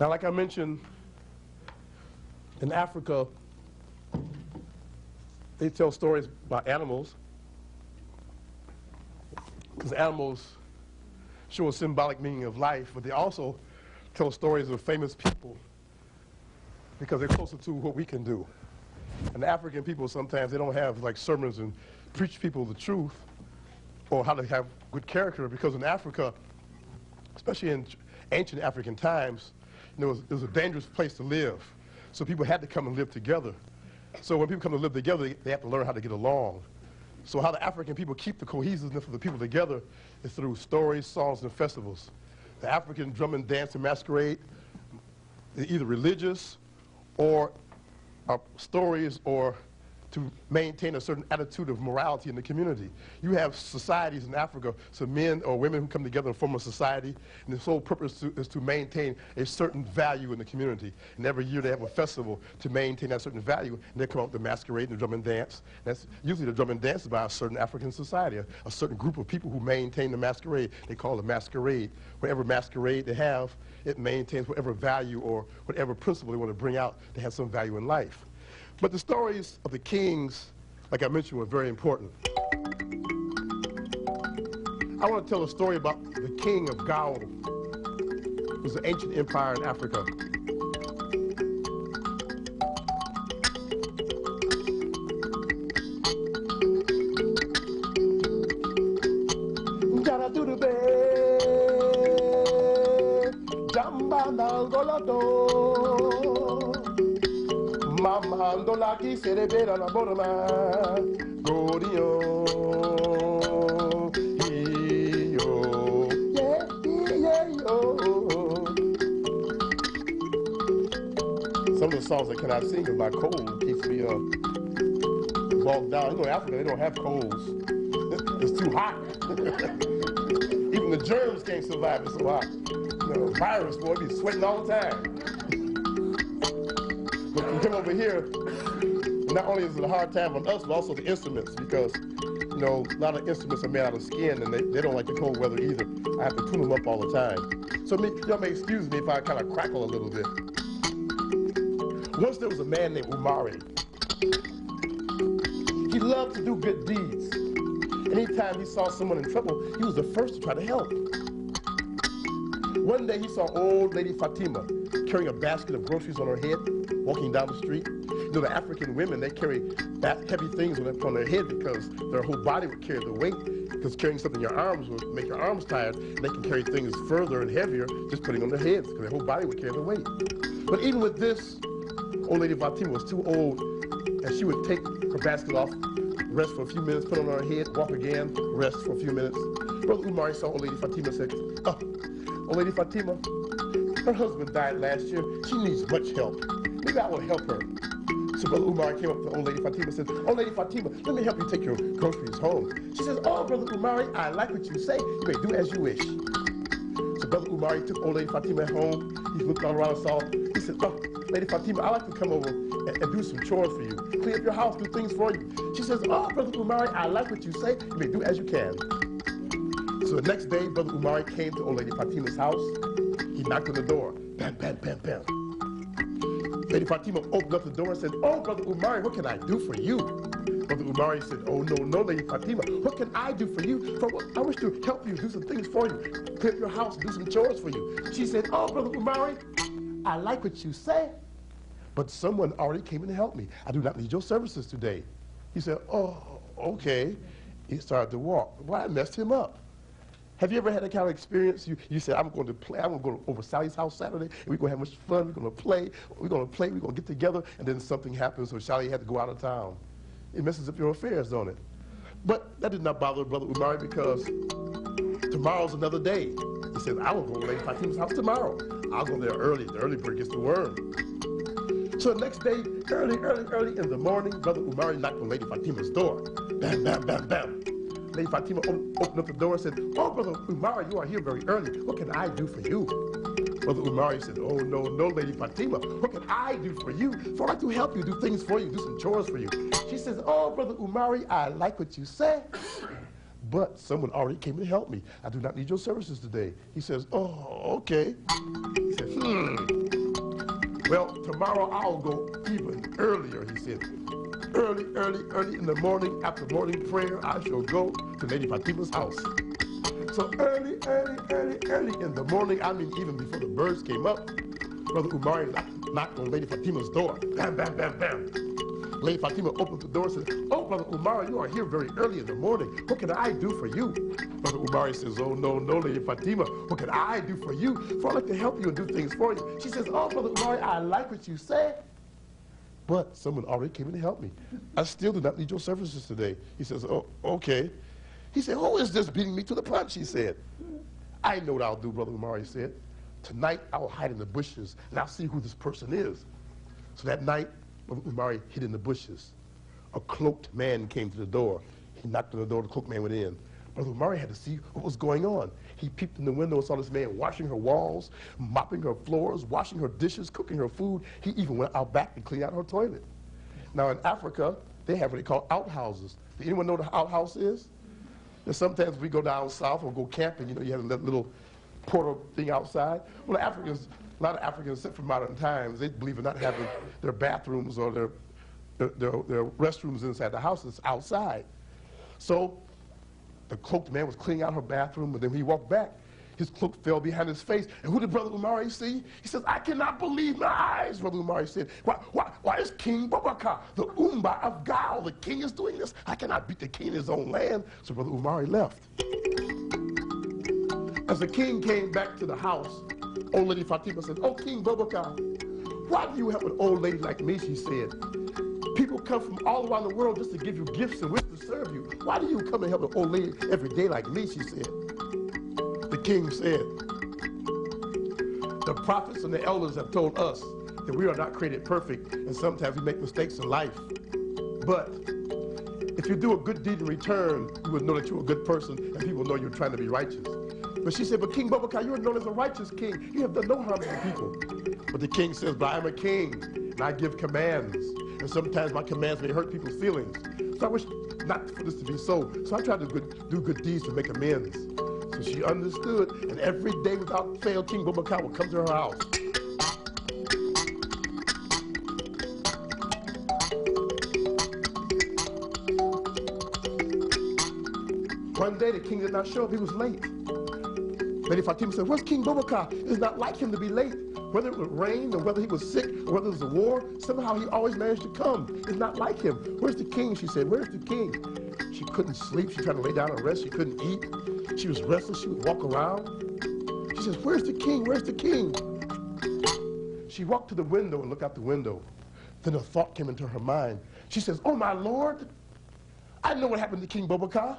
Now, like I mentioned, in Africa, they tell stories about animals, because animals show a symbolic meaning of life, but they also tell stories of famous people because they're closer to what we can do. And African people, sometimes they don't have like sermons and preach people the truth or how to have good character, because in Africa, especially in ancient African times, you know, it was a dangerous place to live. So people had to come and live together. So when people come to live together, they have to learn how to get along. So how the African people keep the cohesiveness of the people together is through stories, songs, and festivals. The African drum and dance and masquerade, they're either religious or stories or to maintain a certain attitude of morality in the community. You have societies in Africa, so men or women who come together and form a society, and the sole purpose is to maintain a certain value in the community. And every year they have a festival to maintain that certain value, and they come out to masquerade and the drum and dance. That's usually the drum and dance is by a certain African society, a certain group of people who maintain the masquerade. They call it a masquerade. Whatever masquerade they have, it maintains whatever value or whatever principle they want to bring out that has some value in life. But the stories of the kings, like I mentioned, were very important. I want to tell a story about the king of Gao. It was an ancient empire in Africa. Mamando la qui cerebera la borma godio yo yeah yo. Some of the songs I cannot sing about cold keeps me bogged down. You know, in Africa they don't have colds. It's too hot. Even the germs can't survive. It's so hot. You know, virus boy be sweating all the time. But you come over here, not only is it a hard time on us, but also the instruments, because, you know, a lot of instruments are made out of skin, and they don't like the cold weather either. I have to tune them up all the time. So y'all may excuse me if I kind of crackle a little bit. Once there was a man named Umari. He loved to do good deeds. Anytime he saw someone in trouble, he was the first to try to help. One day he saw old lady Fatima carrying a basket of groceries on her head, walking down the street. You know, the African women, they carry heavy things on their head because their whole body would carry the weight, because carrying something in your arms would make your arms tired, and they can carry things further and heavier just putting on their heads, because their whole body would carry the weight. But even with this, old lady Fatima was too old, and she would take her basket off, rest for a few minutes, put it on her head, walk again, rest for a few minutes. Brother Umari saw old lady Fatima and said, "Oh, old lady Fatima, her husband died last year. She needs much help. Maybe I will help her." So Brother Umari came up to old lady Fatima and said, "Old lady Fatima, let me help you take your groceries home." She says, "Oh, Brother Umari, I like what you say. You may do as you wish." So Brother Umari took old lady Fatima home. He looked all around and saw. He said, "Oh, Lady Fatima, I like to come over and do some chores for you. Clean up your house, do things for you." She says, "Oh, Brother Umari, I like what you say. You may do as you can." So the next day, Brother Umari came to old lady Fatima's house. He knocked on the door. Bam, bam, bam, bam. Lady Fatima opened up the door and said, "Oh, Brother Umari, what can I do for you?" Brother Umari said, "Oh, no, Lady Fatima. What can I do for you? I wish to help you, do some things for you. Clean up your house, do some chores for you." She said, "Oh, Brother Umari, I like what you say, but someone already came in to help me. I do not need your services today." He said, "Oh, okay." He started to walk. Well, I messed him up. Have you ever had that kind of experience? You said, I'm going to go over Sally's house Saturday, and we're going to have much fun, we're going to play, we're going to get together, and then something happens, so Sally had to go out of town. It messes up your affairs, don't it? But that did not bother Brother Umari, because tomorrow's another day. He said, "I will go to Lady Fatima's house tomorrow. I'll go there early. The early bird gets the worm." So the next day, early in the morning, Brother Umari knocked on Lady Fatima's door. Bam, bam, bam, bam. Lady Fatima opened up the door and said, "Oh, Brother Umari, you are here very early. What can I do for you?" Brother Umari said, "Oh, no, Lady Fatima. What can I do for you? For I like to help you, do things for you, do some chores for you." She says, "Oh, Brother Umari, I like what you say, but someone already came to help me. I do not need your services today." He says, "Oh, okay." He said, Well, tomorrow I'll go even earlier, he said. Early in the morning, after morning prayer, I shall go to Lady Fatima's house. So early in the morning, I mean even before the birds came up, Brother Umari knocked on Lady Fatima's door. Bam, bam, bam, bam. Lady Fatima opened the door and said, "Oh, Brother Umari, you are here very early in the morning. What can I do for you?" Brother Umari says, "Oh, no, Lady Fatima. What can I do for you? For I like to help you and do things for you." She says, "Oh, Brother Umari, I like what you said, but someone already came in to help me. I still do not need your services today." He says, "Oh, okay." He said, "Who is this beating me to the punch?" He said. "I know what I'll do," Brother Umari said. "Tonight, I'll hide in the bushes, and I'll see who this person is." So that night, Brother Umari hid in the bushes. A cloaked man came to the door. He knocked on the door, the cloaked man went in. Brother Umari had to see what was going on. He peeped in the window and saw this man washing her walls, mopping her floors, washing her dishes, cooking her food. He even went out back to clean out her toilet. Now in Africa, they have what they call outhouses. Do anyone know what an outhouse is? And sometimes we go down south or go camping, you have that little portal thing outside. Well, a lot of Africans, except for modern times, they believe in not having their bathrooms or their restrooms inside the house. It's outside. So the cloaked man was cleaning out her bathroom, and then when he walked back, his cloak fell behind his face. And who did Brother Umari see? He says, "I cannot believe my eyes," Brother Umari said. Why is King Boubacar, the Umba of Gal, the king is doing this? I cannot beat the king in his own land. So Brother Umari left. As the king came back to the house, old Lady Fatima said, "Oh, King Boubacar, why do you help an old lady like me?" She said. "People come from all around the world just to give you gifts and wish to serve you. Why do you come and help an old lady every day like me?" She said. The king said, "The prophets and the elders have told us that we are not created perfect, and sometimes we make mistakes in life. But if you do a good deed in return, you will know that you're a good person, and people know you're trying to be righteous." But she said, "But King Boubacar, you are known as a righteous king. You have done no harm to the people." But the king says, "But I am a king, and I give commands. And sometimes my commands may hurt people's feelings. So I wish not for this to be so. So I try to do good deeds to make amends." So she understood, and every day without fail, King Boubacar would come to her house. One day the king did not show up, he was late. Lady Fatima said, "Where's King Boubacar? It's not like him to be late. Whether it would rain or whether he was sick or whether it was a war, somehow he always managed to come. It's not like him. Where's the king?" She said, "Where's the king?" She couldn't sleep. She tried to lay down and rest. She couldn't eat. She was restless. She would walk around. She says, "Where's the king? Where's the king?" She walked to the window and looked out the window. Then a thought came into her mind. She says, "Oh, my Lord, I know what happened to King Boubacar.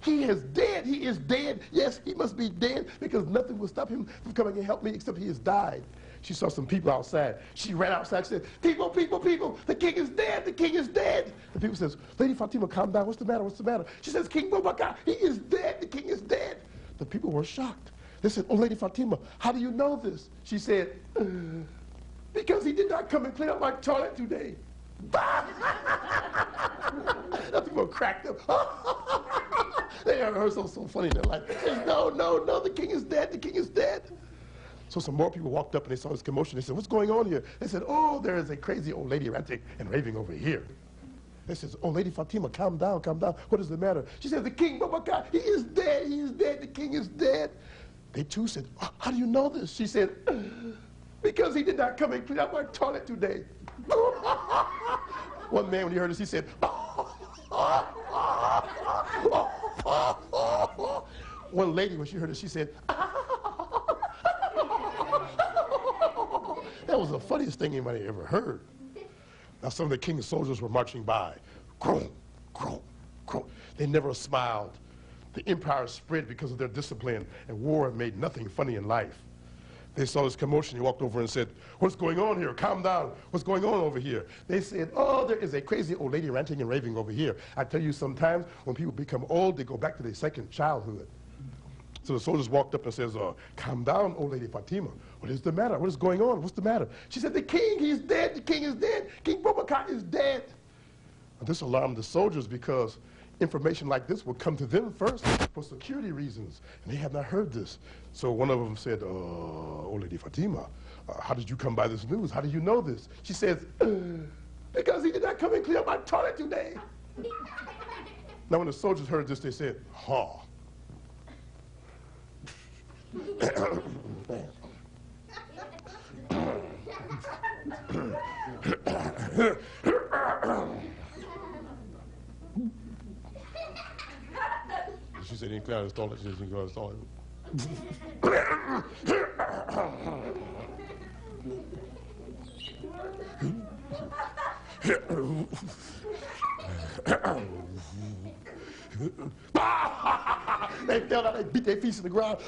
He is dead. He is dead. Yes, he must be dead because nothing will stop him from coming and help me except he has died." She saw some people outside. She ran outside. She said, "People, people, people, the king is dead. The king is dead." The people says, "Lady Fatima, calm down. What's the matter? What's the matter?" She says, "King Boubacar, he is dead. The king is dead." The people were shocked. They said, "Oh, Lady Fatima, how do you know this?" She said, "Because he did not come and clean up my toilet today." The people cracked up. They heard her so funny in their life. They said, no, the king is dead, the king is dead. So some more people walked up and they saw this commotion. They said, "What's going on here?" They said, "Oh, there is a crazy old lady ranting and raving over here." They said, "Oh, Lady Fatima, calm down, calm down. What is the matter?" She said, "The King Boubacar, he is dead, the king is dead." They too said, "Oh, how do you know this?" She said, "Because he did not come and clean out my toilet today." One man, when he heard this, he said, One lady, when she heard it, she said, That was the funniest thing anybody ever heard. Now, some of the king's soldiers were marching by. Groan, groan, groan. They never smiled. The empire spread because of their discipline, and war made nothing funny in life. They saw this commotion. He walked over and said, "What's going on here? Calm down. What's going on over here?" They said, "Oh, there is a crazy old lady ranting and raving over here. I tell you, sometimes when people become old, they go back to their second childhood." So the soldiers walked up and says, "Calm down, old Lady Fatima. What is the matter? What is going on? What's the matter?" She said, "The king, he is dead. The king is dead. King Boubacar is dead." And this alarmed the soldiers because information like this would come to them first for security reasons, and they had not heard this. So one of them said, "Oh, Lady Fatima, how did you come by this news? How do you know this? She says, because he did not come and clean up my toilet today. Now, when the soldiers heard this, they said, ha. She said, he didn't clean out his toilet. She didn't clean out his toilet. They fell out, they beat their feet to the ground.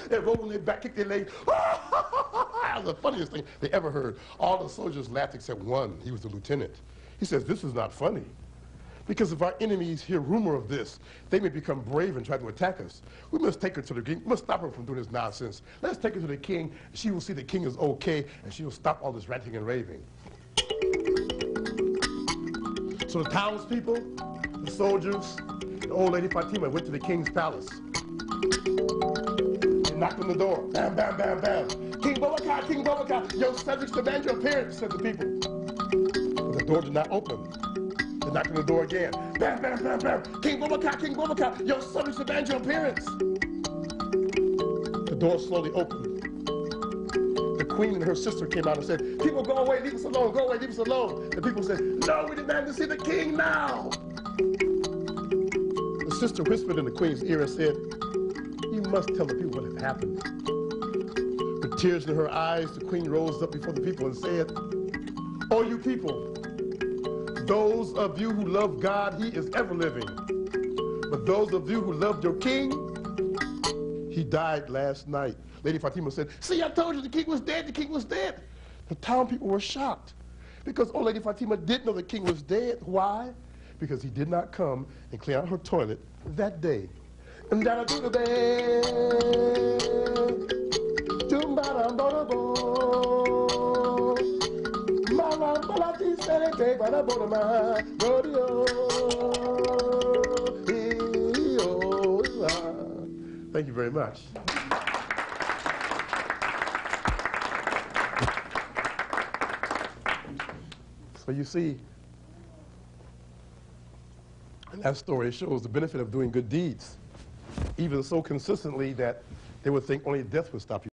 They rolled on their back, kicked their legs. That was the funniest thing they ever heard. All the soldiers laughed except one. He was the lieutenant. He says, this is not funny. Because if our enemies hear rumor of this, they may become brave and try to attack us. We must take her to the king. We must stop her from doing this nonsense. Let's take her to the king. She will see the king is okay, and she will stop all this ranting and raving. So the townspeople, the soldiers, the old lady Fatima went to the king's palace. They knocked on the door. Bam, bam, bam, bam. King Boubacar, your subjects demand your appearance, said the people. But the door did not open. They knocked on the door again. Bam, bam, bam, bam. King Boubacar, your subjects demand your appearance. The door slowly opened. The queen and her sister came out and said, people, go away, leave us alone, go away, leave us alone. The people said, no, we demand to see the king now. The sister whispered in the queen's ear and said, you must tell the people what has happened. With tears in her eyes, the queen rose up before the people and said, oh, you people, those of you who love God, he is ever living. But those of you who loved your king, he died last night. Lady Fatima said, see, I told you the king was dead, the king was dead. The town people were shocked because old Lady Fatima didn't know the king was dead. Why? Because he did not come and clean out her toilet that day. And down to the bed, thank you very much. So you see, that story shows the benefit of doing good deeds, even so consistently that they would think only death would stop you.